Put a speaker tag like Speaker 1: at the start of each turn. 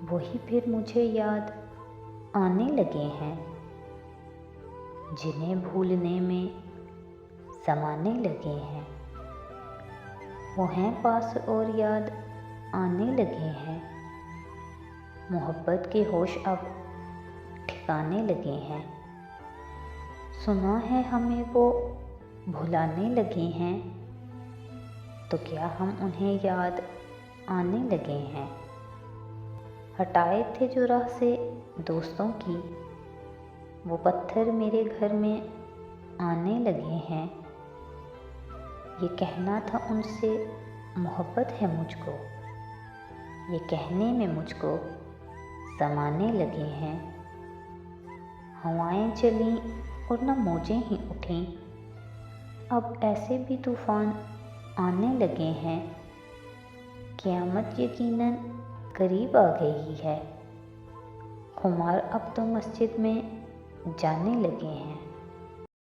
Speaker 1: वही फिर मुझे याद आने लगे हैं, जिन्हें भूलने में समाने लगे हैं। वो हैं पास और याद आने लगे हैं, मोहब्बत के होश अब ठिकाने लगे हैं। सुना है हमें वो भुलाने लगे हैं, तो क्या हम उन्हें याद आने लगे हैं। हटाए थे जो राह से दोस्तों की, वो पत्थर मेरे घर में आने लगे हैं। ये कहना था उनसे मोहब्बत है मुझको, ये कहने में मुझको समाने लगे हैं। हवाएं चलीं और न मौजें ही उठीं, अब ऐसे भी तूफान आने लगे हैं। क़यामत यकीनन करीब आ गई है, खुमार अब तो मस्जिद में जाने लगे हैं।